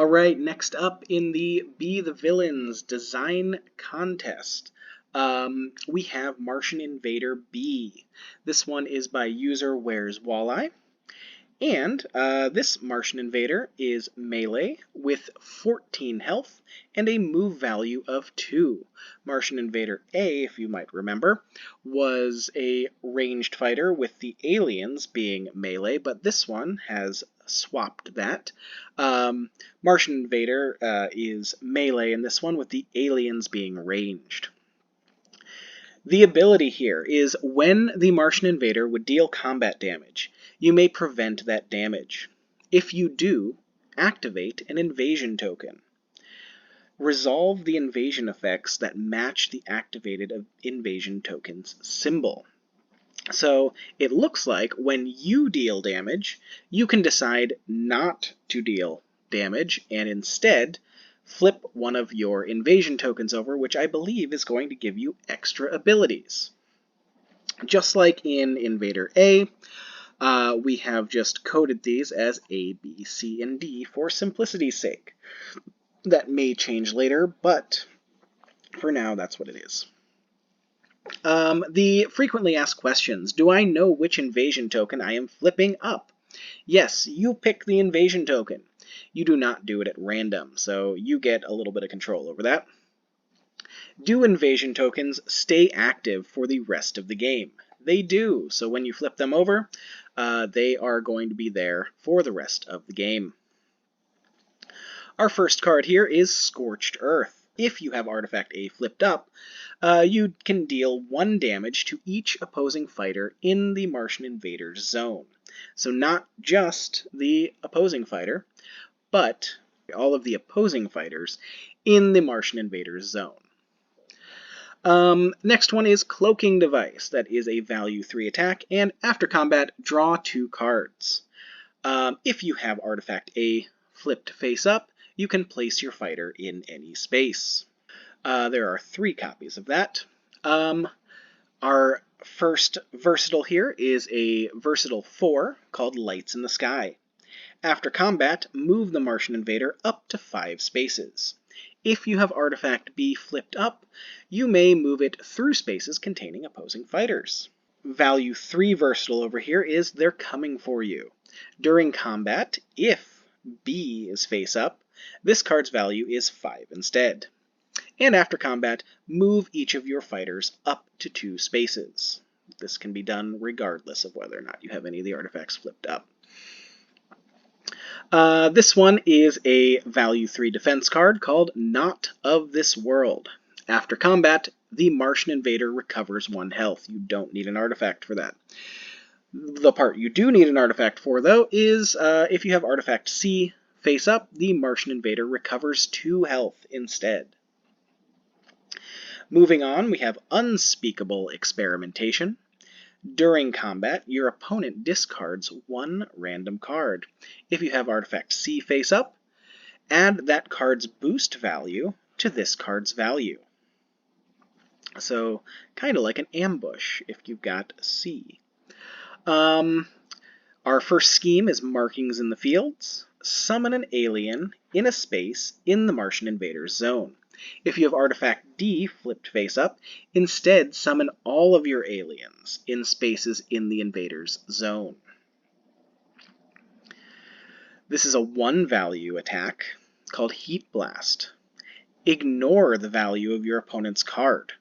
Alright, next up in the Be the Villains design contest, we have Martian Invader B. This one is by user Wears Walleye. And this Martian Invader is melee with 14 health and a move value of 2. Martian Invader A, if you might remember, was a ranged fighter with the aliens being melee, but this one has swapped that. Martian Invader is melee in this one with the aliens being ranged. The ability here is when the Martian Invader would deal combat damage, you may prevent that damage. If you do, activate an invasion token. Resolve the invasion effects that match the activated invasion token's symbol. So it looks like when you deal damage, you can decide not to deal damage and instead flip one of your invasion tokens over, which I believe is going to give you extra abilities. Just like in Invader A, we have just coded these as A, B, C, and D for simplicity's sake. That may change later, but for now, that's what it is. The frequently asked questions. Do I know which invasion token I am flipping up? Yes, you pick the invasion token. You do not do it at random, so you get a little bit of control over that. Do invasion tokens stay active for the rest of the game? They do, so when you flip them over, they are going to be there for the rest of the game. Our first card here is Scorched Earth. If you have Artifact A flipped up, you can deal 1 damage to each opposing fighter in the Martian Invader's zone. So not just the opposing fighter, but all of the opposing fighters in the Martian Invader's zone. Next one is Cloaking Device. That is a value 3 attack, and after combat, draw 2 cards. If you have Artifact A flipped face up, you can place your fighter in any space. There are 3 copies of that. Our first versatile here is a versatile 4 called Lights in the Sky. After combat, move the Martian Invader up to 5 spaces. If you have Artifact B flipped up, you may move it through spaces containing opposing fighters. Value 3 versatile over here is They're Coming For You. During combat, if B is face up, this card's value is 5 instead. And after combat, move each of your fighters up to 2 spaces. This can be done regardless of whether or not you have any of the artifacts flipped up. This one is a value 3 defense card called Not of This World. After combat, the Martian Invader recovers 1 health. You don't need an artifact for that. The part you do need an artifact for, though, is if you have Artifact C face up, the Martian Invader recovers 2 health instead. Moving on, we have Unspeakable Experimentation. During combat, your opponent discards 1 random card. If you have Artifact C face up, add that card's boost value to this card's value. So, kind of like an ambush if you've got C. Our first scheme is Markings in the Fields. Summon an alien in a space in the Martian Invader's zone. If you have Artifact D flipped face up, instead summon all of your aliens in spaces in the Invader's zone. This is a 1 value attack called Heat Blast. Ignore the value of your opponent's card.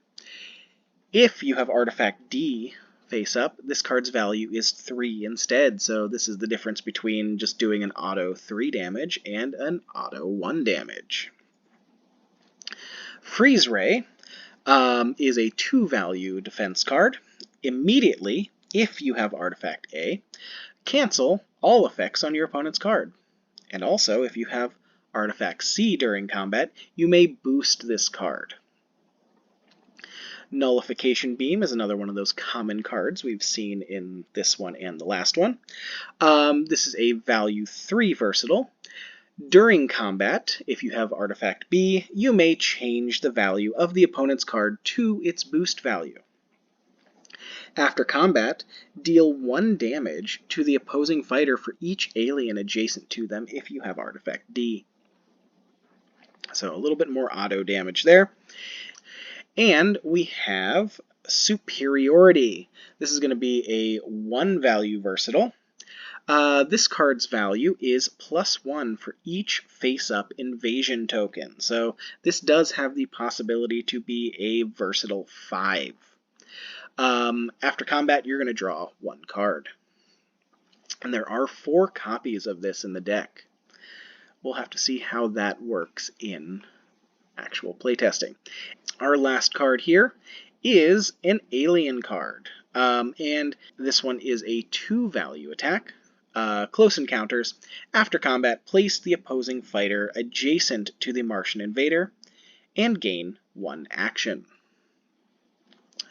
If you have Artifact D face up, this card's value is 3 instead, so this is the difference between just doing an auto 3 damage and an auto 1 damage. Freeze Ray is a 2 value defense card. Immediately, if you have Artifact A, cancel all effects on your opponent's card. And also, if you have Artifact C during combat, you may boost this card. Nullification Beam is another one of those common cards we've seen in this one and the last one. This is a value 3 versatile. During combat, if you have Artifact B, you may change the value of the opponent's card to its boost value. After combat, deal 1 damage to the opposing fighter for each alien adjacent to them if you have Artifact D. So a little bit more auto damage there. And we have Superiority. This is going to be a 1 value versatile. This card's value is +1 for each face-up invasion token. So this does have the possibility to be a versatile 5. After combat, you're going to draw 1 card. And there are 4 copies of this in the deck. We'll have to see how that works in actual playtesting. Our last card here is an alien card. And this one is a 2 value attack. Close encounters. After combat, place the opposing fighter adjacent to the Martian Invader and gain 1 action.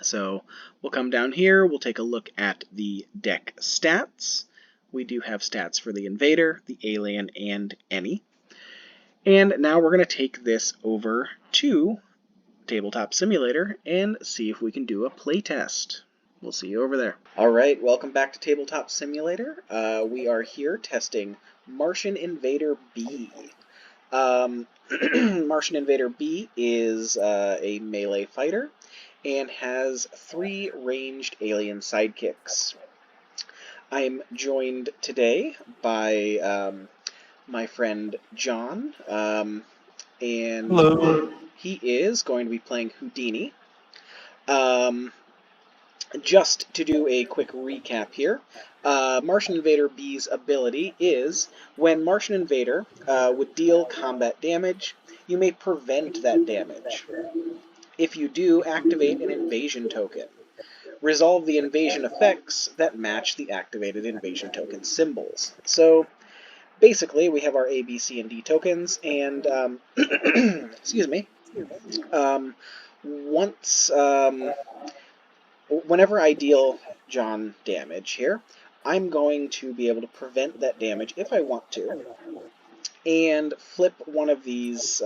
So we'll come down here, we'll take a look at the deck stats. We do have stats for the Invader, the Alien, and any. And now we're going to take this over to Tabletop Simulator and see if we can do a playtest. We'll see you over there. Alright, welcome back to Tabletop Simulator. We are here testing Martian Invader B. Martian Invader B is a melee fighter and has 3 ranged alien sidekicks. I am joined today by my friend John, and Hello. he is going to be playing Houdini. Just to do a quick recap here, Martian Invader B's ability is when Martian Invader would deal combat damage, you may prevent that damage. If you do, activate an invasion token. Resolve the invasion effects that match the activated invasion token symbols. So basically, we have our A, B, C, and D tokens, and excuse me. Whenever I deal John damage here, I'm going to be able to prevent that damage if I want to, and flip one of these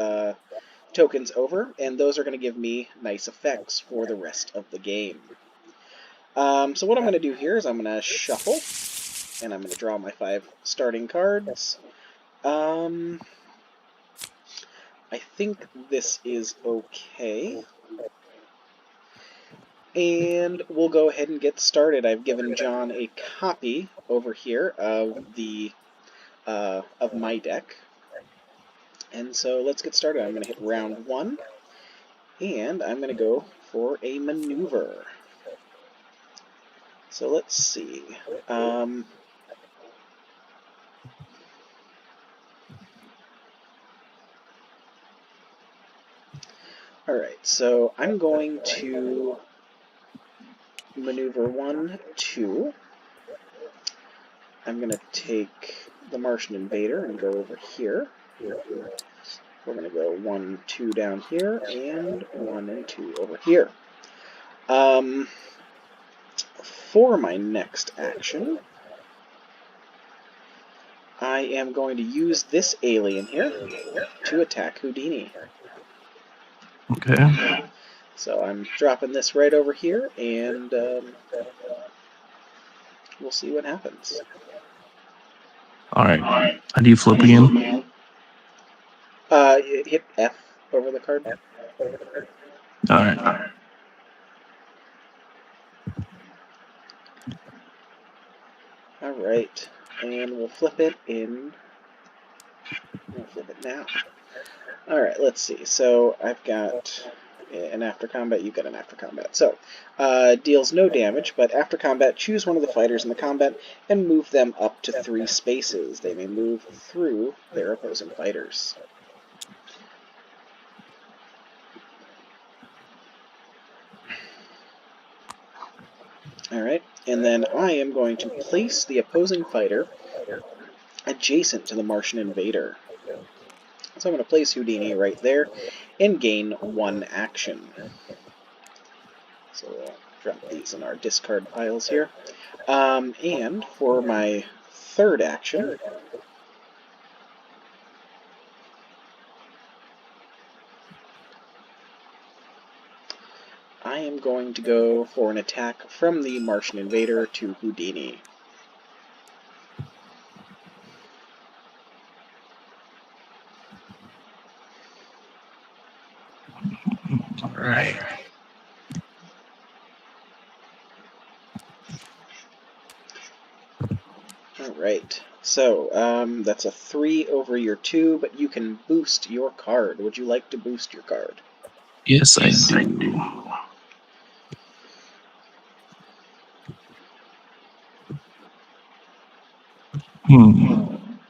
tokens over, and those are going to give me nice effects for the rest of the game. So what I'm going to do here is I'm going to shuffle, and I'm going to draw my 5 starting cards. I think this is okay. And we'll go ahead and get started. I've given John a copy over here of the of my deck. And so let's get started. I'm going to hit round 1, and I'm going to go for a maneuver. So let's see. Alright, so I'm going to maneuver 1, 2. I'm going to take the Martian Invader and go over here. We're going to go 1, 2 down here, and 1 and 2 over here. For my next action, I am going to use this alien here to attack Houdini. Okay. So I'm dropping this right over here, and we'll see what happens. Alright. How do you flip again? Hit F over the card. Alright. Alright, and we'll flip it in. We'll flip it now. Alright, let's see. So I've got an after combat, you've got an after combat. So, deals no damage, but after combat, choose one of the fighters in the combat and move them up to 3 spaces. They may move through their opposing fighters. Alright, and then I am going to place the opposing fighter adjacent to the Martian Invader. So I'm going to place Houdini right there and gain 1 action. So we'll drop these in our discard piles here. And for my third action, I am going to go for an attack from the Martian Invader to Houdini. All right. All right. So that's a 3 over your 2, but you can boost your card. Would you like to boost your card? Yes, I do.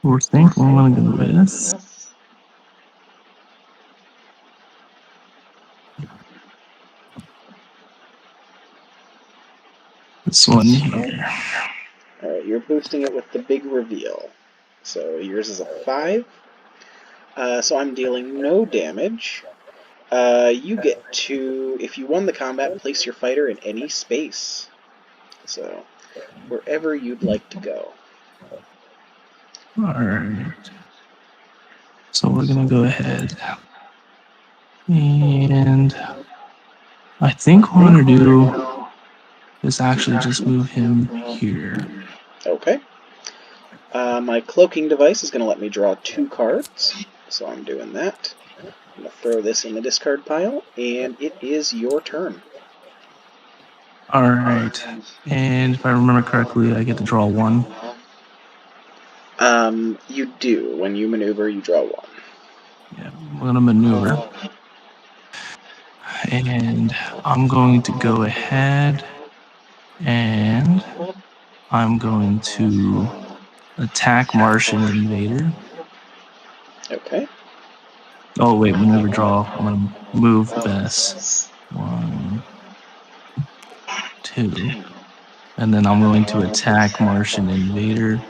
We're thinking I'm gonna go with this one here. All right, you're boosting it with the big reveal. So yours is a 5. So I'm dealing no damage. You get to, if you won the combat, place your fighter in any space. So wherever you'd like to go. All right. So we're gonna go ahead, and I think what I'm gonna do is actually just move him here. Okay. My cloaking device is going to let me draw 2 cards, so I'm doing that. I'm going to throw this in the discard pile, and it is your turn. All right. And if I remember correctly, I get to draw 1. You do. When you maneuver, you draw 1. Yeah, we're gonna maneuver. And I'm going to go ahead and I'm going to attack Martian Invader. Okay. Oh, wait, maneuver draw. I'm going to move best. 1, 2. And then I'm going to attack Martian Invader.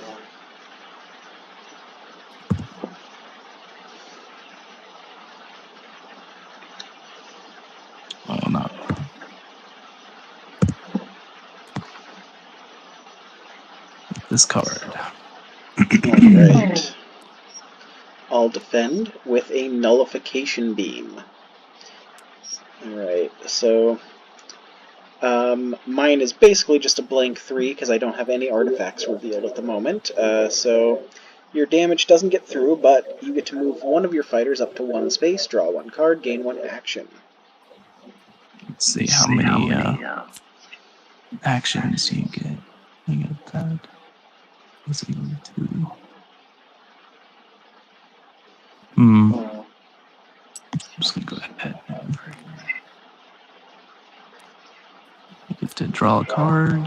Oh, no. This card. Alright. I'll defend with a nullification beam. Alright, so mine is basically just a blank 3 because I don't have any artifacts revealed at the moment. So your damage doesn't get through, but you get to move one of your fighters up to 1 space, draw 1 card, gain 1 action. Let's see how many actions you get. You get that. Let's see, 2. I'm just going to go ahead and you get to draw a card.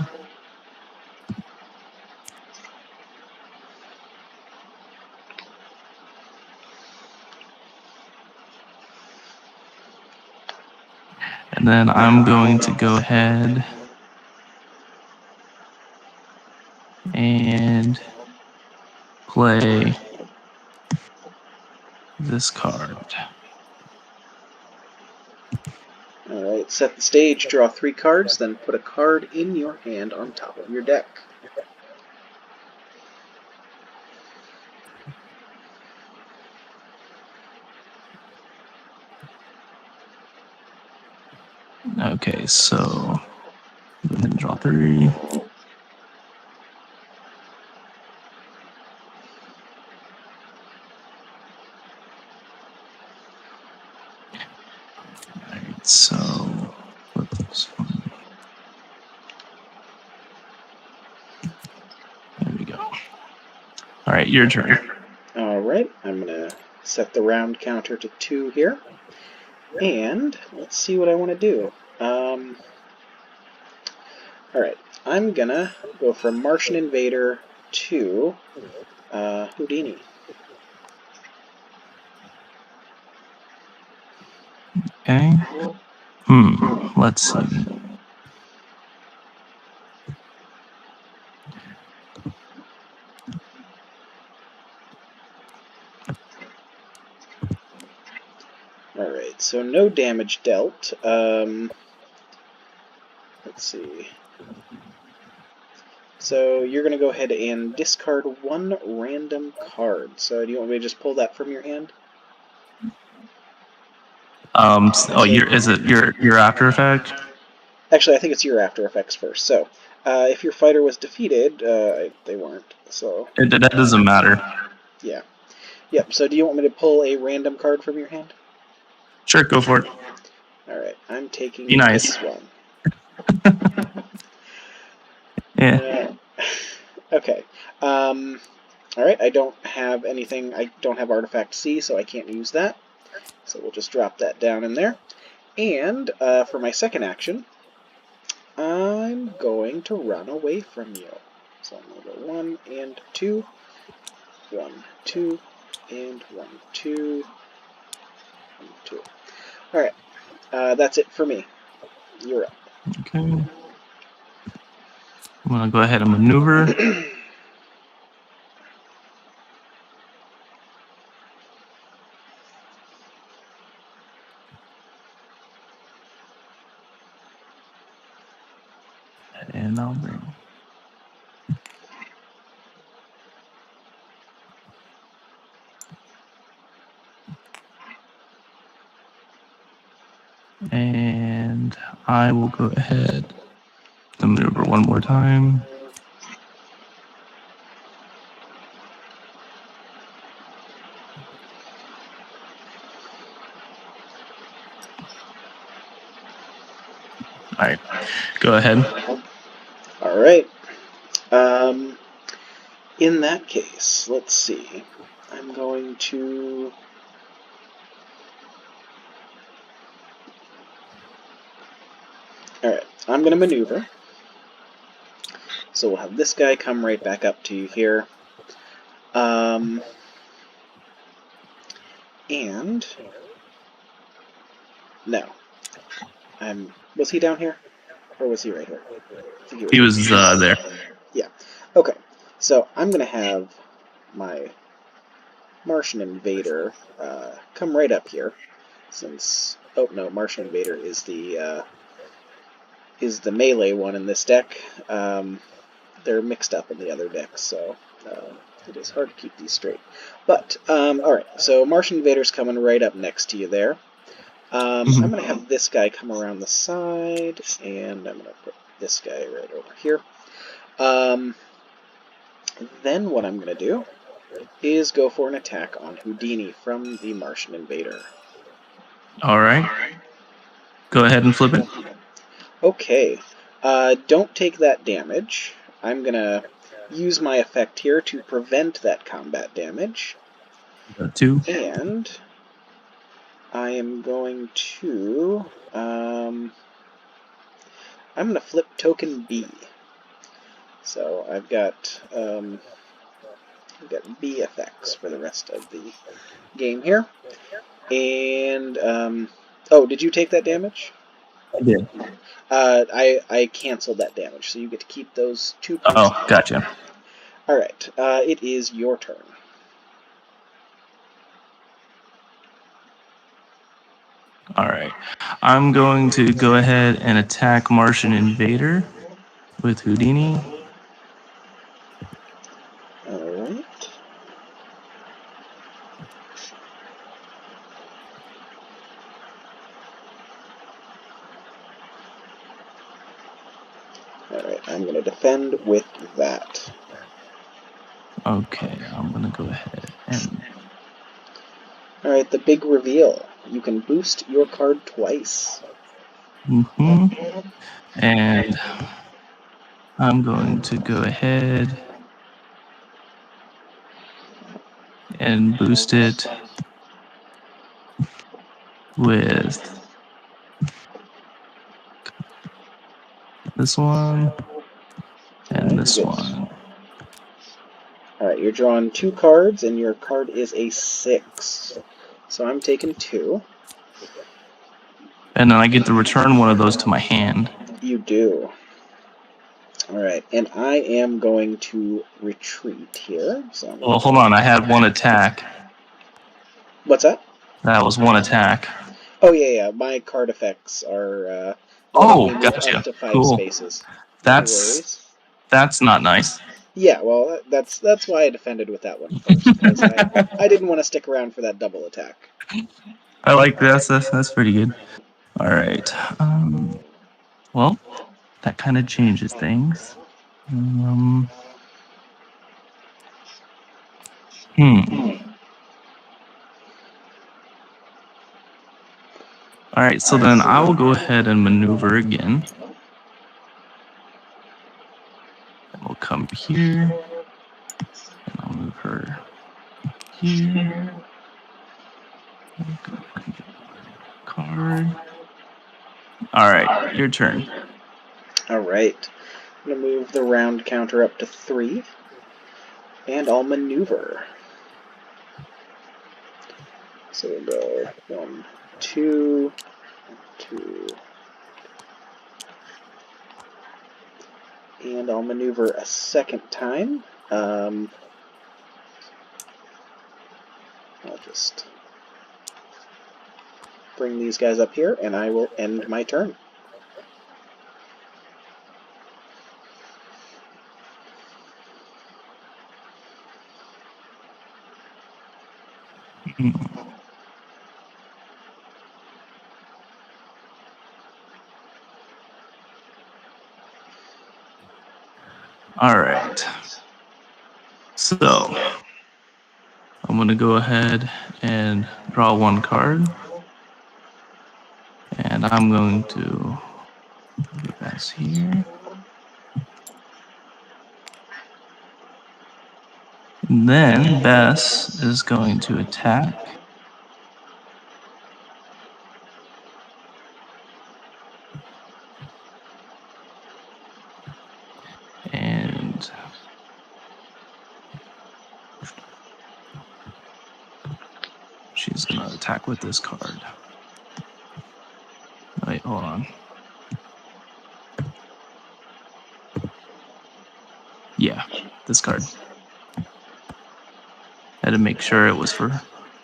And then I'm going to go ahead and play this card. Alright, set the stage, draw 3 cards, then put a card in your hand on top of your deck. Okay, so go ahead and draw 3. Alright, so flip this one. There we go. Alright, your turn. Alright, I'm going to set the round counter to 2 here. And let's see what I want to do. Alright, I'm going to go from Martian Invader to Houdini. Okay. Let's see. Alright, so no damage dealt. Let's see. So you're going to go ahead and discard 1 random card. So do you want me to just pull that from your hand? Is it your After Effect? Actually, I think it's your After Effects first. So if your fighter was defeated, they weren't. So That doesn't matter. Yeah. Yep, so do you want me to pull a random card from your hand? Sure, go for it. Alright, I'm taking Be nice. this one. Yeah. Okay. Alright, I don't have anything. I don't have Artifact C, so I can't use that. So we'll just drop that down in there. And for my second action, I'm going to run away from you. So I'm going to go 1 and 2. 1, 2, and 1, 2, 1, 2. Alright, that's it for me. You're up. Okay. I'm going to go ahead and maneuver. And I'll bring. And I will go ahead and maneuver one more time. All right, go ahead. All right. In that case, let's see. I'm going to... Alright, I'm going to maneuver. So we'll have this guy come right back up to you here. And... No. Was he down here? Or was he right here? I think He was there. Yeah. Okay. So I'm going to have my Martian Invader come right up here. Since... Oh, no, Martian Invader is the melee one in this deck. They're mixed up in the other decks, so it is hard to keep these straight. But, alright, so Martian Invader's coming right up next to you there. I'm going to have this guy come around the side, and I'm going to put this guy right over here. Then what I'm going to do is go for an attack on Houdini from the Martian Invader. All right. Go ahead and flip it. Okay. Don't take that damage. I'm going to use my effect here to prevent that combat damage. 2. And I am going to... I'm going to flip token B. So I've got B effects for the rest of the game here. And, oh, did you take that damage? I did. I canceled that damage, so you get to keep those 2 points. Oh, gotcha. Alright, it is your turn. All right. I'm going to go ahead and attack Martian Invader with Houdini. Alright. Alright, I'm going to defend with that. Okay, I'm going to go ahead and... Alright, the big reveal. You can boost your card twice. And I'm going to go ahead and boost it with this one and this one. Alright, you're drawing 2 cards, and your card is a 6. So I'm taking 2. And then I get to return one of those to my hand. You do. Alright, and I am going to retreat here. So Well, hold on. I had one attack. What's that? That was one attack. Oh, yeah. My card effects are... gotcha. Up to 5 Cool. spaces. That's not nice. Yeah, well, that's why I defended with that one first, because I didn't want to stick around for that double attack. I like this. That's pretty good. All right. Well, that kind of changes things. All right, so then I will go ahead and maneuver again. And we'll come here. And I'll move her here. Card. All right, your turn. All right. I'm going to move the round counter up to 3. And I'll maneuver. So we'll go 1, 2, 2. And I'll maneuver a second time. I'll just bring these guys up here, and I will end my turn. All right. So I'm going to go ahead and draw 1 card. And I'm going to do this here. And then Bess is going to attack. And she's going to attack with this card. Wait, hold on. Yeah, this card. Had to make sure it was for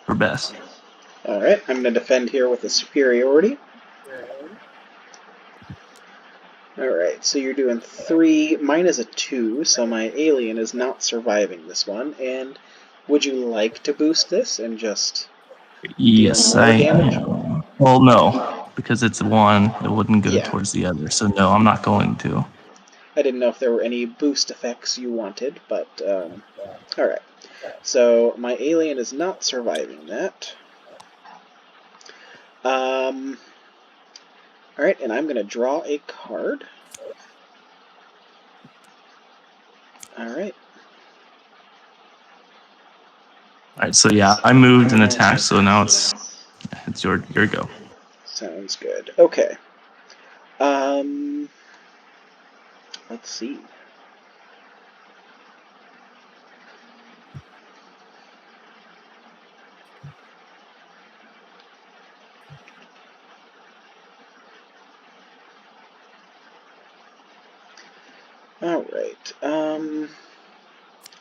Bess. Alright, I'm going to defend here with a superiority. Alright, so you're doing 3. Mine is a 2, so my alien is not surviving this one. And would you like to boost this and just Yes, deal more damage? am. Well, no, because it's 1. It wouldn't go Yeah. towards the other. So no, I'm not going to. I didn't know if there were any boost effects you wanted, but alright. So my alien is not surviving that. Alright, and I'm going to draw a card. Alright. Alright, so yeah, I moved and attacked, so now it's your go. Sounds good. Okay. Let's see. Alright,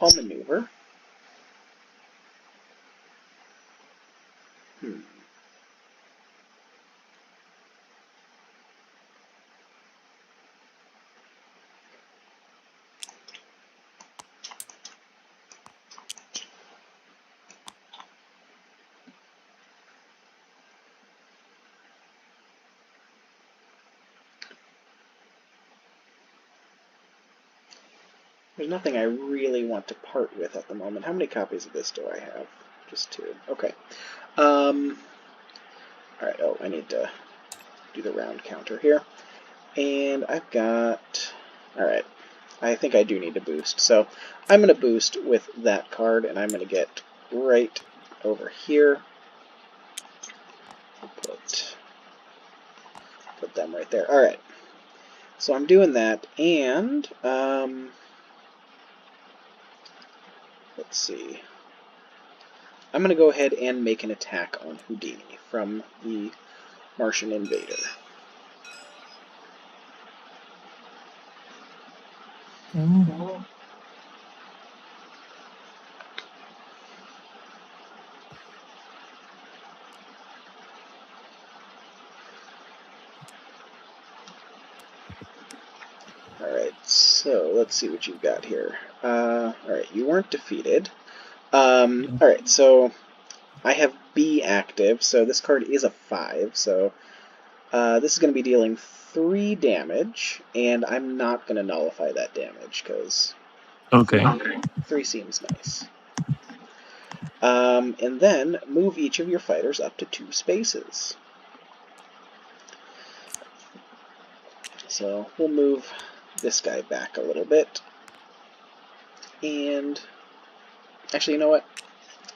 I'll maneuver. There's nothing I really want to part with at the moment. How many copies of this do I have? Just 2. Okay. Alright, oh, I need to do the round counter here. And I've got... Alright, I think I do need to boost. So I'm going to boost with that card, and I'm going to get right over here. Put them right there. Alright. So I'm doing that, and... let's see. I'm going to go ahead and make an attack on Houdini from the Martian Invader. Alright, so let's see what you've got here. Alright, you weren't defeated. Alright, so I have B active, so this card is a 5, so this is going to be dealing 3 damage, and I'm not going to nullify that damage, because Okay. 3 seems nice. And then move each of your fighters up to 2 spaces. So we'll move this guy back a little bit. And actually, you know what?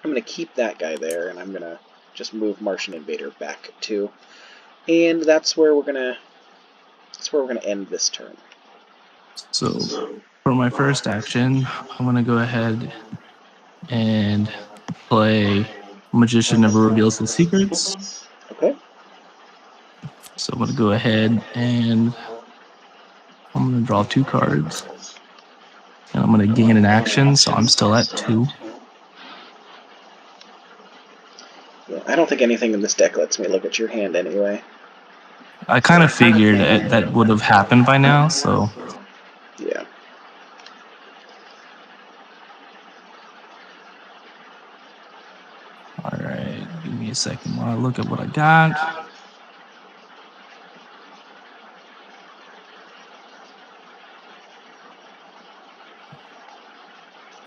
I'm going to keep that guy there, and I'm going to just move Martian Invader back too. And that's where we're going to end this turn. So for my first action, I'm going to go ahead and play Magician Never Reveals His Secrets. Okay. So I'm going to go ahead and I'm going to draw 2 cards. And I'm going to gain an action, so I'm still at 2. Yeah, I don't think anything in this deck lets me look at your hand anyway. I kind of figured that would have happened by now, so... Yeah. Alright, give me a second while I look at what I got.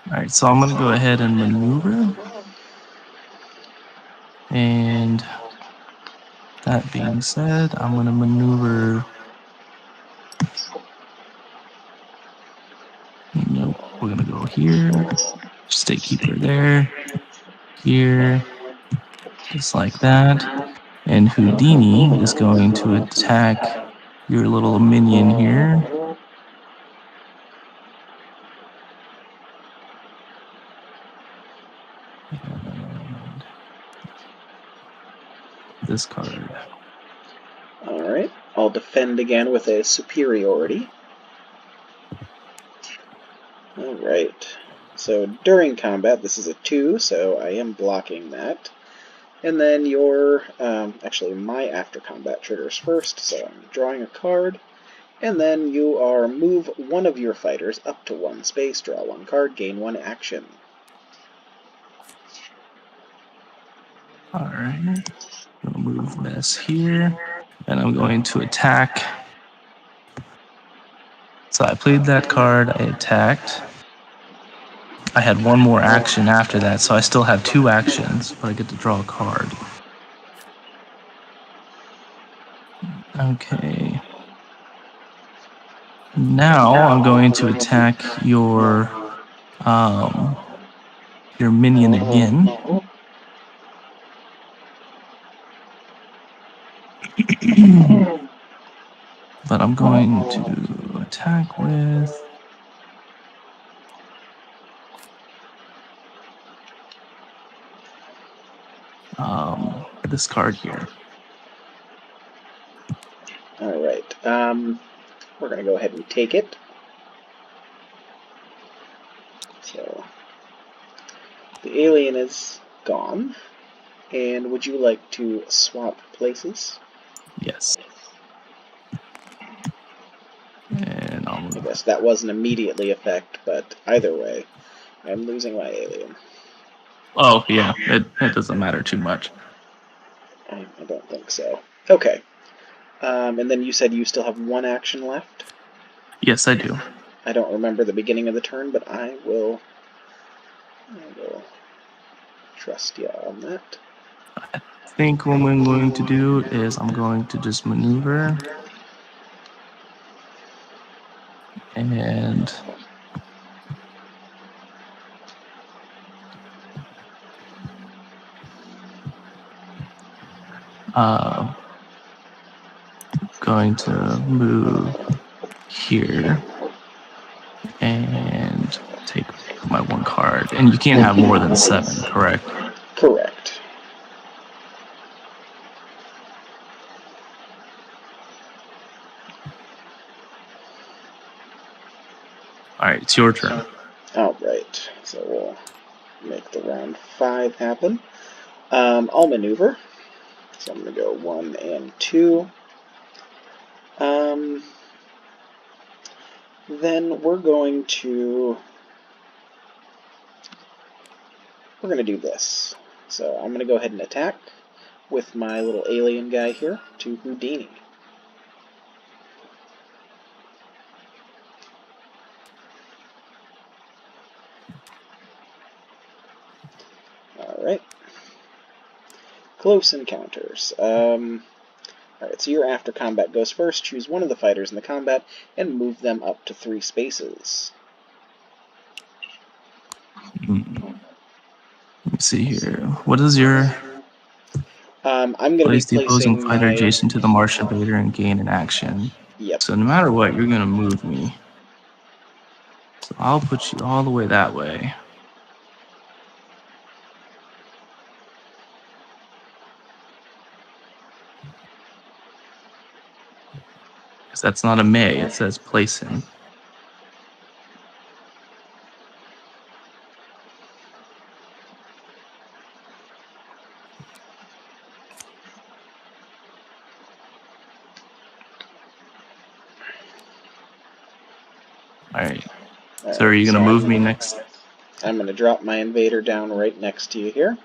Alright, so I'm going to go ahead and maneuver. And that being said, I'm going to maneuver... Nope, we're going to go here. State Keeper there. Here. Just like that. And Houdini is going to attack your little minion here. And this card. Alright. I'll defend again with a superiority. Alright. So during combat, this is a 2, so I am blocking that. And then your, actually my after combat triggers first, so I'm drawing a card. And then you are move one of your fighters up to 1 space, draw 1 card, gain 1 action. Alright. I'm going to move this here. And I'm going to attack. So I played that card, I attacked. I had 1 more action after that, so I still have 2 actions, but I get to draw a card. Okay. Now I'm going to attack your minion again. But I'm going to attack with this card here. Alright, we're going to go ahead and take it. So, the alien is gone. And would you like to swap places? Yes. And I guess that wasn't immediately effect, but either way, I'm losing my alien. Oh, yeah, it doesn't matter too much. I don't think so. Okay. And then you said you still have 1 action left? Yes, I do. I don't remember the beginning of the turn, but I will trust you on that. I think what I'm going to do is I'm going to just maneuver. And going to move here and take my 1 card. And you can't have more than 7, correct? Correct. Alright, it's your turn. Alright, so we'll make the round 5 happen. I'll maneuver. So I'm going to go 1 and 2. Then we're going to do this. So I'm going to go ahead and attack with my little alien guy here to Houdini. Alright. Close encounters. Alright, so your after combat goes first. Choose one of the fighters in the combat and move them up to 3 spaces. Let me see here. What is your... I'm going to be Place the opposing placing fighter my... adjacent to the Martian Invader and gain an action. Yep. So no matter what, you're going to move me. So I'll put you all the way that way. Because that's not a may, it says place him. Alright. So are you going to move me next? I'm going to drop my invader down right next to you here.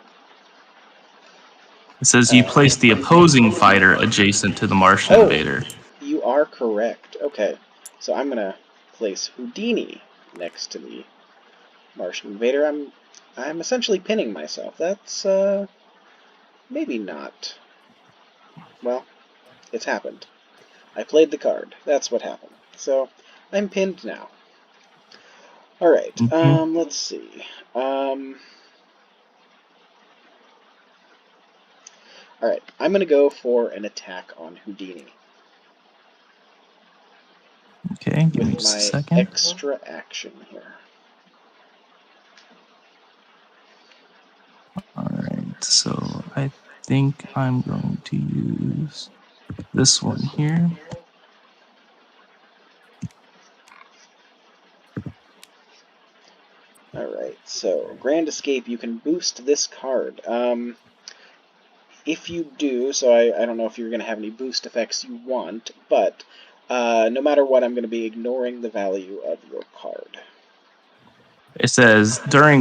It says you place the opposing fighter adjacent to the Martian Invader. You are correct. Okay. So I'm going to place Houdini next to the Martian Invader. I'm essentially pinning myself. That's, maybe not. Well, it's happened. I played the card. That's what happened. So, I'm pinned now. Alright, let's see. Alright, I'm going to go for an attack on Houdini. Okay, give me just a second. Extra action here. Alright, so I think I'm going to use this one here. Alright, so Grand Escape, you can boost this card. If you do, so I don't know if you're going to have any boost effects you want, but no matter what, I'm going to be ignoring the value of your card. It says during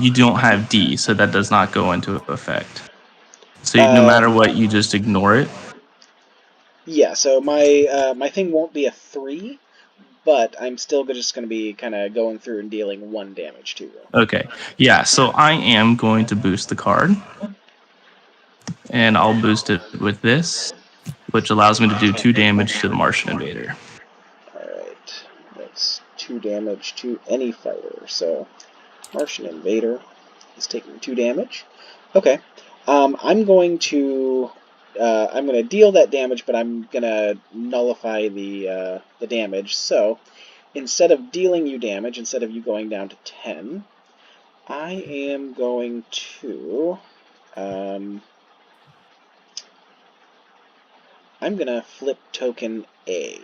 you don't have D, so that does not go into effect. So no matter what, you just ignore it? Yeah, so my thing won't be a 3, but I'm still just going to be kind of going through and dealing 1 damage to you. Okay, yeah, so I am going to boost the card. And I'll boost it with this, which allows me to do 2 damage to the Martian Invader. Alright, that's 2 damage to any fighter, so Martian Invader is taking 2 damage. Okay, I'm going to deal that damage, but I'm gonna nullify the damage. So instead of dealing you damage, instead of you going down to 10, I am going to I'm gonna flip token A,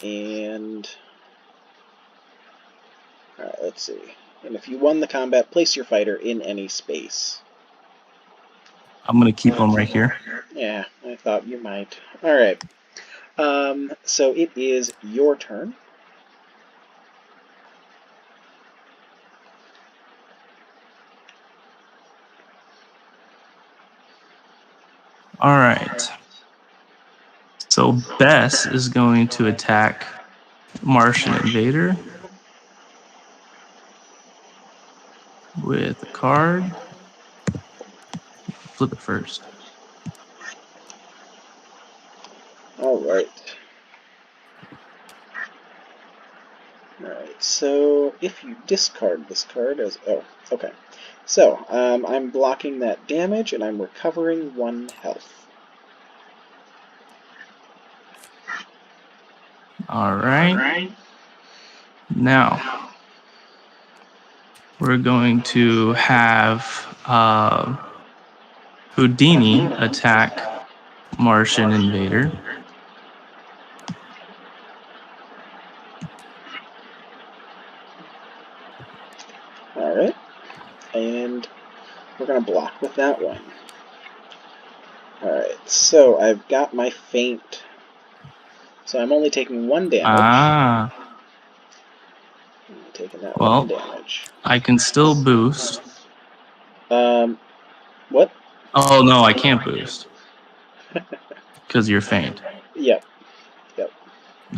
and alright, let's see. And if you won the combat, place your fighter in any space. I'm going to keep them right here. Yeah, I thought you might. Alright. So it is your turn. Alright. So Bess is going to attack Martian Invader with a card. Flip it first. Alright. Alright, so if you discard this card as... Oh, okay. So, I'm blocking that damage, and I'm recovering 1 health. Alright. Now, we're going to have Houdini attack Martian Invader. Alright. And we're going to block with that one. Alright, so I've got my feint. So I'm only taking 1 damage. I'm taking that 1 damage. I can still boost. What? Oh, no, I can't boost. Because you're faint. Yep.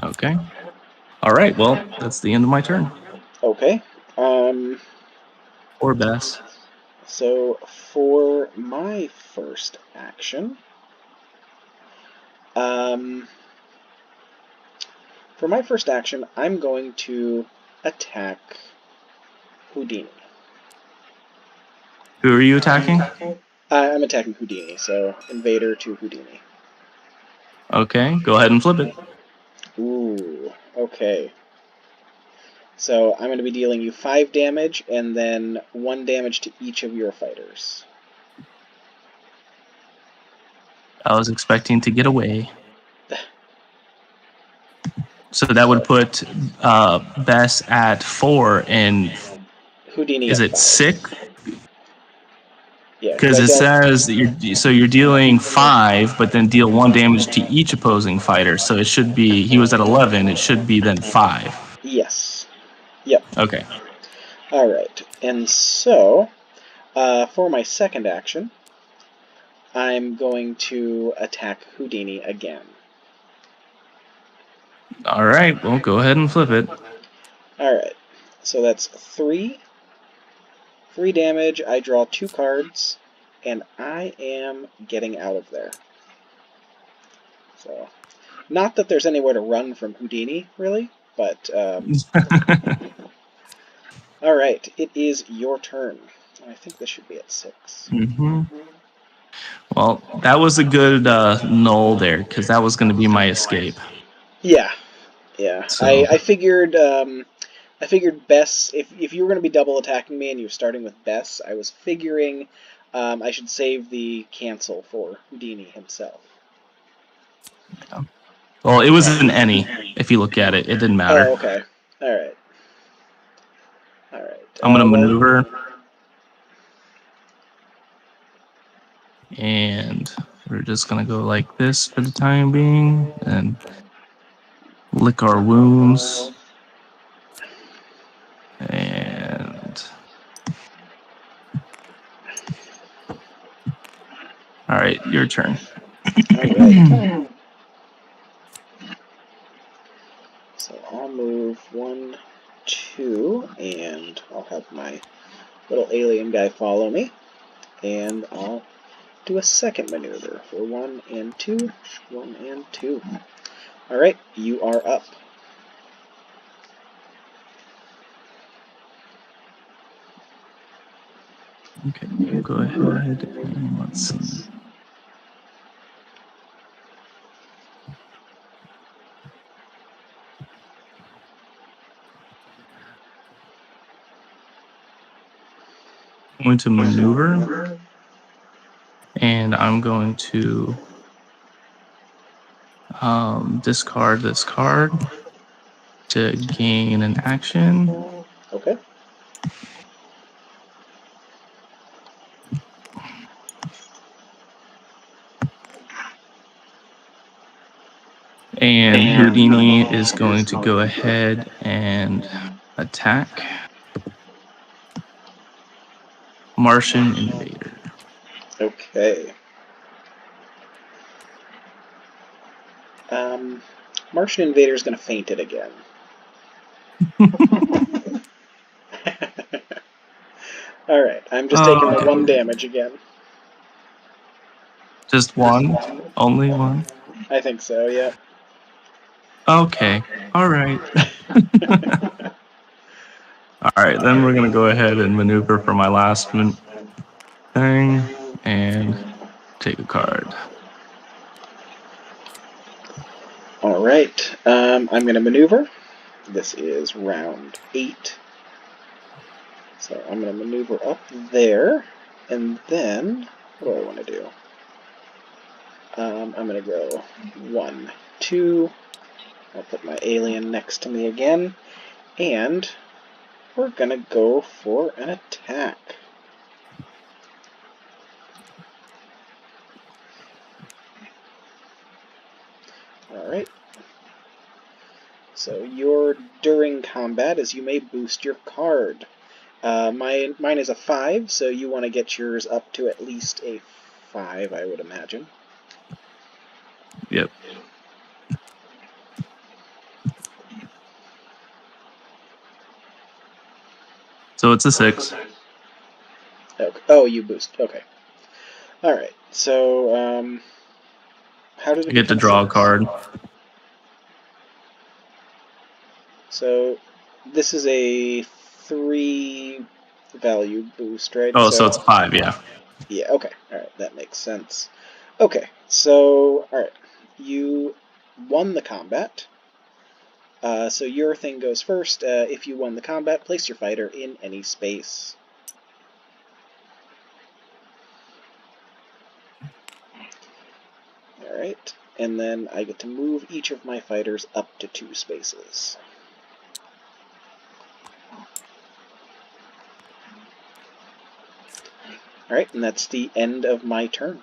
Okay. Alright, well, that's the end of my turn. Okay. Or Bess. So for my first action, for my first action, I'm going to attack Houdini. Who are you attacking? I'm attacking Houdini, so Invader to Houdini. Okay, go ahead and flip it. Ooh, okay. So I'm going to be dealing you 5 damage and then 1 damage to each of your fighters. I was expecting to get away. So that would put Bess at 4 and Houdini is at it 5. 6? Yeah, Because it says that you're dealing 5, but then deal 1 damage to each opposing fighter. So it should be, he was at 11. It should be then 5. Yes. Yep. Okay. All right. And so, for my second action, I'm going to attack Houdini again. All right. Well, go ahead and flip it. All right. So that's 3 damage. I draw 2 cards, and I am getting out of there. So, not that there's anywhere to run from Houdini, really, but all right. It is your turn. I think this should be at 6. Mm-hmm. Well, that was a good null there because that was going to be my escape. Yeah, yeah. So I figured Bess. If you were going to be double attacking me and you're starting with Bess, I was figuring I should save the cancel for Houdini himself. yeah. Well, it was an any. If you look at it, it didn't matter. Oh, okay. All right. All right. I'm going to Well, maneuver. And we're just going to go like this for the time being and lick our wounds. And all right, your turn. all right. So I'll move 1, 2, and I'll have my little alien guy follow me, and I'll do a second maneuver for 1 and 2, 1 and 2. All right, you are up. Okay, we'll go ahead and let's see. I'm going to maneuver and I'm going to discard this card to gain an action. Okay. And Houdini is going to go ahead and attack Martian Invader. Okay. Martian Invader is going to faint it again. All right, I'm just taking the 1 damage again. Just one? Only one? I think so, yeah. Okay. All right. All right, then we're going to go ahead and maneuver for my last thing and take a card. All right, I'm going to maneuver. This is round 8. So I'm going to maneuver up there, and then, what do I want to do? I'm going to go 1, 2. I'll put my alien next to me again, and we're going to go for an attack. Alright. So your during combat is you may boost your card. Mine is a 5, so you want to get yours up to at least a 5, I would imagine. Yep. So it's a 6. Okay. Oh, you boost. Okay. Alright, so, how did I it get to become draw a 6? card. So, this is a 3 value boost, right? Oh, so it's 5, yeah. Yeah, okay. Alright, that makes sense. Okay, so, alright. You won the combat. So your thing goes first. If you won the combat, place your fighter in any space. Alright, and then I get to move each of my fighters up to 2 spaces. Alright, and that's the end of my turn.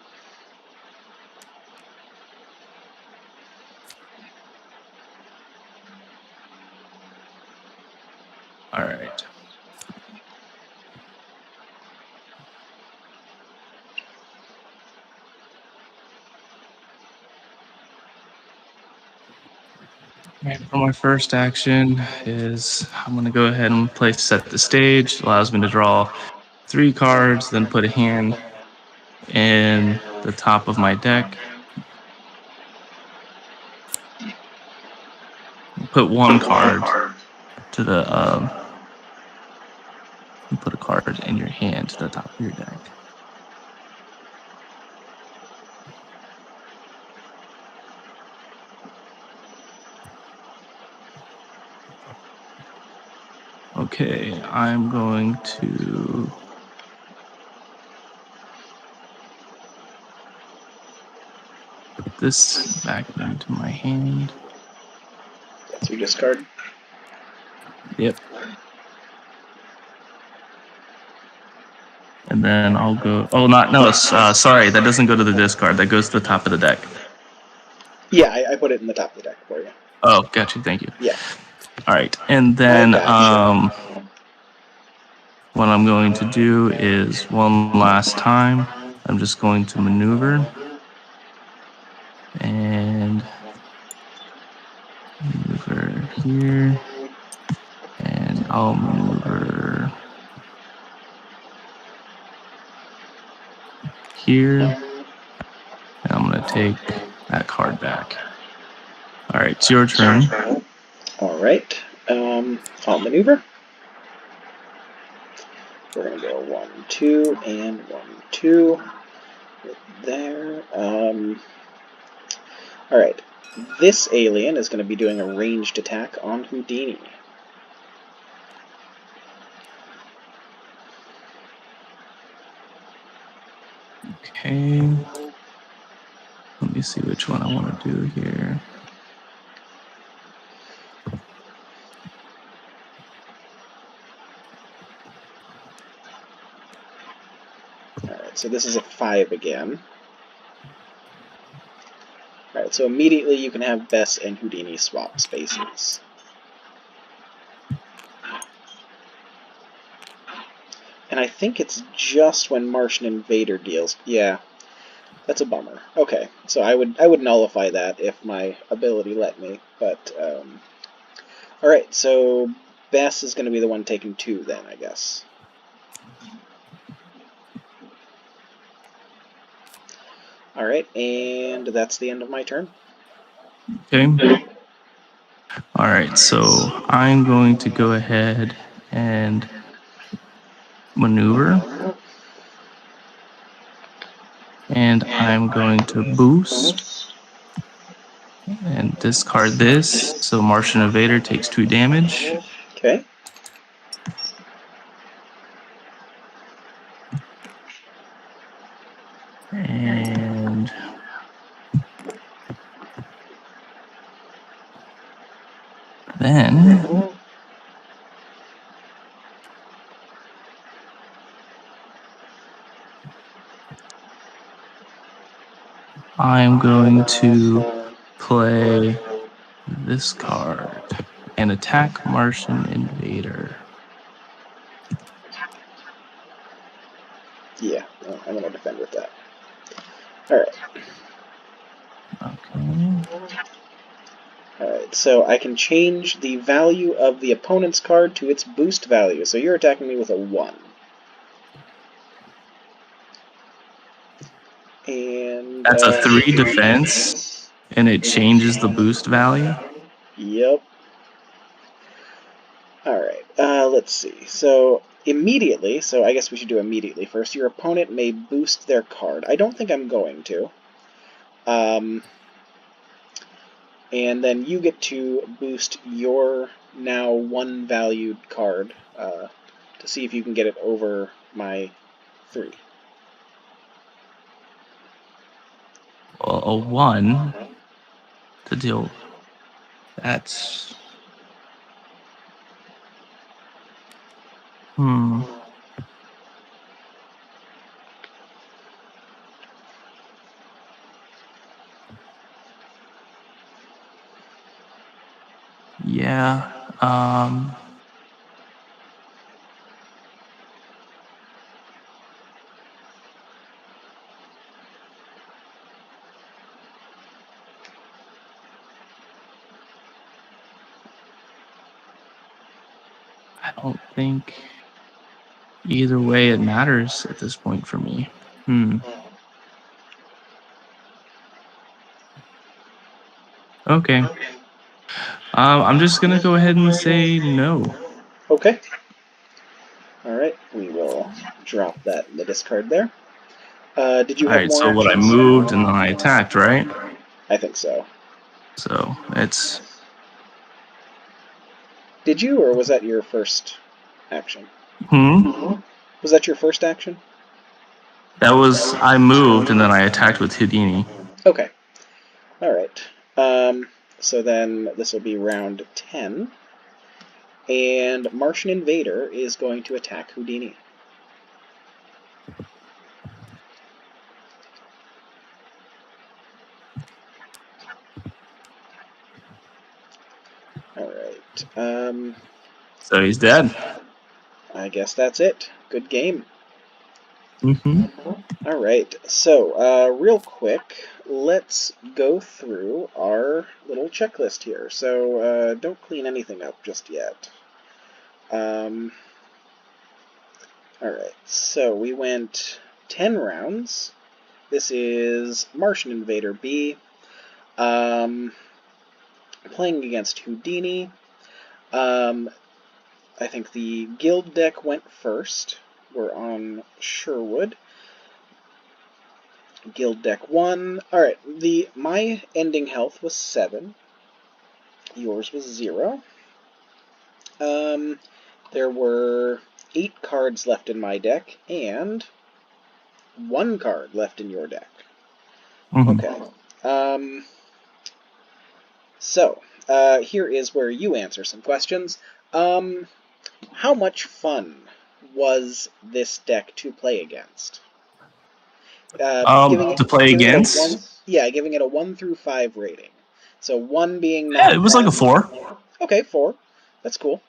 Alright. For my first action is I'm going to go ahead and set the stage. Allows me to draw 3 cards, then put a hand in the top of my deck. Put 1 card to the put a card in your hand to the top of your deck. Okay, I'm going to put this back into my hand. That's your discard. Yep. And then I'll go. Oh, sorry, that doesn't go to the discard. That goes to the top of the deck. Yeah, I put it in the top of the deck for you. Oh, got you. Thank you. Yeah. All right, and then Gotcha. what I'm going to do is one last time. I'm just going to maneuver and maneuver here, and I'll maneuver here, and I'm going to take that card back. All right, it's your turn. Alright, I'll maneuver. We're going to go 1, 2, and 1, 2. Right there. Alright, this alien is going to be doing a ranged attack on Houdini. Okay. Let me see which one I want to do here. Alright, so this is a 5 again. Alright, so immediately you can have Bess and Houdini swap spaces. And I think it's just when Martian Invader deals. Yeah, that's a bummer. Okay, so I would nullify that if my ability let me. But all right, so Bess is going to be the one taking 2 then, I guess. All right, and that's the end of my turn. Okay. All right, so I'm going to go ahead and maneuver. And I'm going to boost and discard this. So Martian Invader takes 2 damage. Okay. And then I'm going to play this card and attack Martian Invader. Yeah, I'm going to defend with that. All right. Okay. Alright, so I can change the value of the opponent's card to its boost value. So you're attacking me with a 1. And That's a 3 defense, and it changes the boost value. Yep. Alright, let's see. So, immediately, so I guess we should do immediately first. Your opponent may boost their card. I don't think I'm going to. And then you get to boost your now 1 valued card to see if you can get it over my 3. Well, a 1 to deal. That's... Yeah. I don't think either way it matters at this point for me. Okay. I'm just gonna go ahead and say no. Okay. Alright, we will drop that in the discard there. Did you have Alright, more so what I actions? moved and then I attacked, right? I think so. So it's... Did you, or was that your first action? Hmm? Was that your first action? That was... I moved and then I attacked with Houdini. Okay. Alright. So then this will be round 10. And Martian Invader is going to attack Houdini. Alright. So he's dead. I guess that's it. Good game. Mm-hmm. Alright, so real quick, let's go through our little checklist here. So don't clean anything up just yet. Alright, so we went 10 rounds. This is Martian Invader B. Playing against Houdini. I think the guild deck went first. We're on Sherwood. Guild deck 1. Alright, my ending health was 7. Yours was 0. There were 8 cards left in my deck, and 1 card left in your deck. Mm-hmm. Okay. So, here is where you answer some questions. How much fun was this deck to play against? To play against? Giving it a 1 through 5 rating. So 1 being not Yeah, it was fun. like a 4. Okay, 4. That's cool.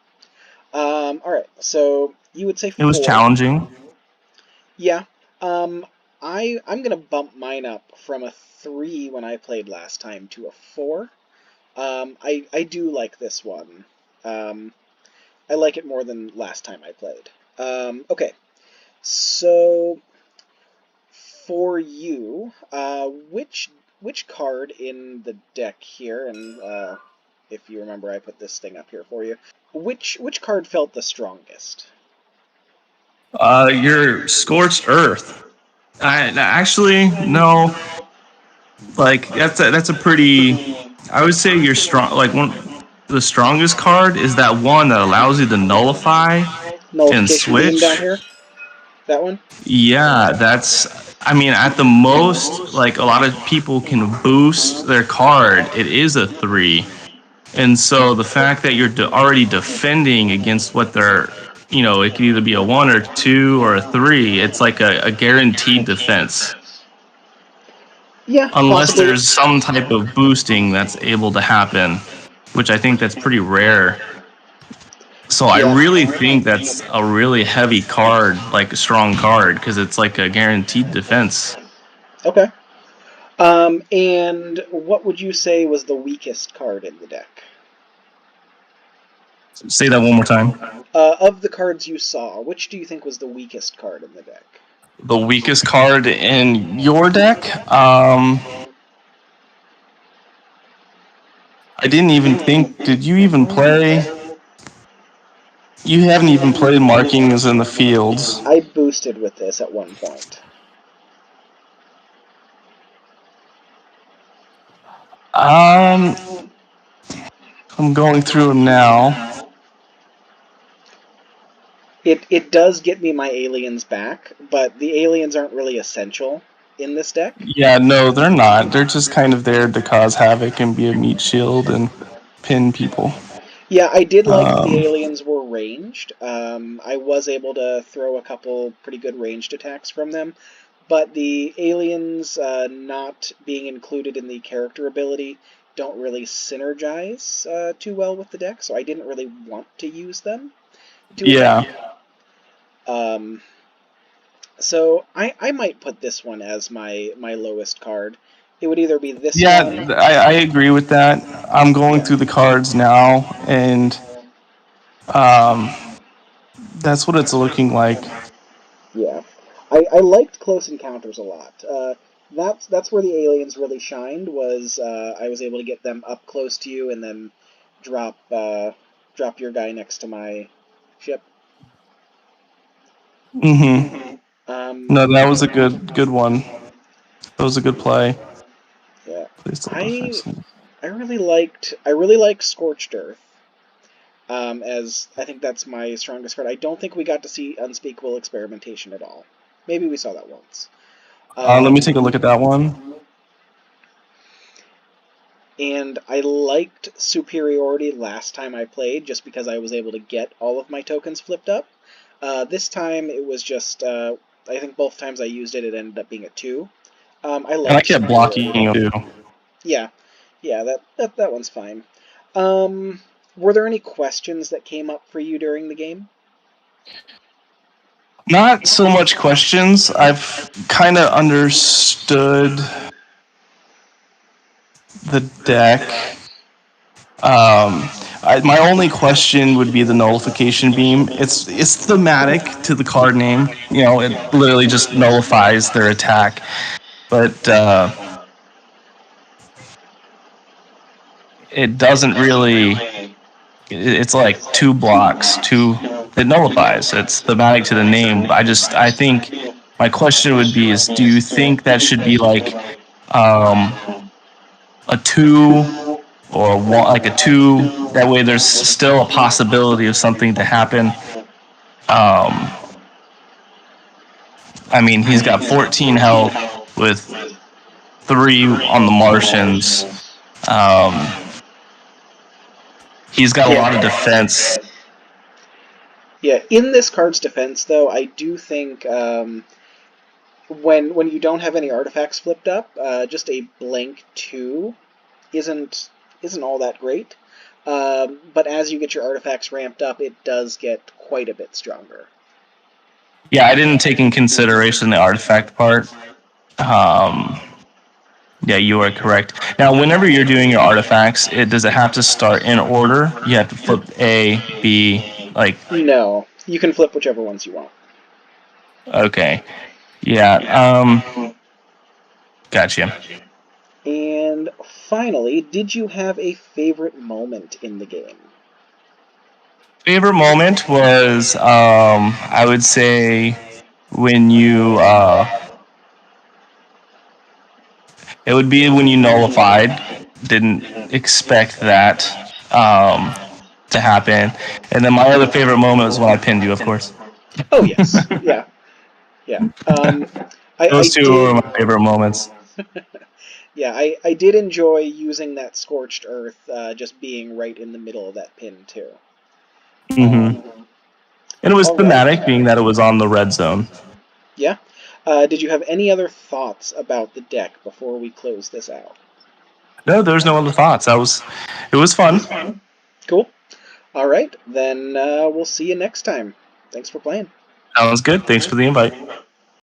Alright, so you would say 4. It was challenging. Yeah. I'm gonna bump mine up from a 3 when I played last time to a 4. I do like this one. I like it more than last time I played. Okay, so for you, which card in the deck here, and if you remember, I put this thing up here for you. Which card felt the strongest? Your Scorched Earth. Actually, no. Like that's a pretty... I would say you're strong. Like the strongest card is that one that allows you to nullify and Nullification beam down switch. here. That one. Yeah, that's... I mean, at the most, like a lot of people can boost their card. It is a 3, and so the fact that you're already defending against what they're... it could either be a 1 or 2 or a 3. It's like a guaranteed defense. Yeah, Unless possibly. there's some type of boosting that's able to happen, which I think that's pretty rare. So I Yeah. really think that's a really heavy card, like a strong card, because it's like a guaranteed defense. Okay. And what would you say was the weakest card in the deck? Say that one more time. Of the cards you saw, which do you think was the weakest card in the deck? The weakest card in your deck? I didn't even think. Did you even play? You haven't even played markings in the fields. I boosted with this at one point. I'm going through them now. It does get me my aliens back, but the aliens aren't really essential in this deck. Yeah, no, they're not. They're just kind of there to cause havoc and be a meat shield and pin people. Yeah, I did like that the Um, aliens were ranged. I was able to throw a couple pretty good ranged attacks from them, but the aliens not being included in the character ability don't really synergize too well with the deck, so I didn't really want to use them to attack. yeah, Um, so I might put this one as my lowest card. It would either be this yeah, one. I agree with that. I'm going Yeah. through the cards now, and um, that's what it's looking like. Yeah, I liked Close Encounters a lot. That's where the aliens really shined. Was I was able to get them up close to you and then drop drop your guy next to my ship. Mm-hmm. Um, No, that was a good one. That was a good play. yeah, Please still I defensive. I really like Scorched Earth. As I think that's my strongest card. I don't think we got to see Unspeakable Experimentation at all. Maybe we saw that once. Let me take a look at that one. And I liked Superiority last time I played just because I was able to get all of my tokens flipped up. This time it was just, I think both times I used it, it ended up being a 2. I And I liked kept blocking Superiority. him too. Yeah, yeah, that one's fine. Um, were there any questions that came up for you during the game? Not so much questions. I've kind of understood the deck. Um, my only question would be the nullification beam. It's thematic to the card name. You know, it literally just nullifies their attack. But it doesn't really. It's like two blocks. Two. It nullifies. It's thematic to the name. I think my question would be: is do you think that should be like um, a two or one, like a two? That way, there's still a possibility of something to happen. Um, I mean, he's got 14 health with 3 on the Martians. Um, he's got a lot of defense. Yeah, in this card's defense, though, I do think when you don't have any artifacts flipped up, just a blank 2 isn't all that great. But as you get your artifacts ramped up, it does get quite a bit stronger. Yeah, I didn't take in consideration the artifact part. Um, yeah, you are correct. Now, whenever you're doing your artifacts, does it have to start in order? You have to flip A, B, like, No, you can flip whichever ones you want. okay. Yeah, gotcha. And finally, did you have a favorite moment in the game? Favorite moment was, I would say, when you, it would be when you nullified. Didn't expect that to happen. And then my other favorite moment was when I pinned you, of course. Oh yes, yeah, yeah. I Those two were did. my favorite moments. Yeah, I did enjoy using that scorched earth, just being right in the middle of that pin too. Mm-hmm. Um, And it was all right. thematic, being that it was on the red zone. Yeah. Did you have any other thoughts about the deck before we close this out? No, there was no other thoughts. It was fun. Cool. All right, then we'll see you next time. Thanks for playing. Sounds good. Thanks for the invite.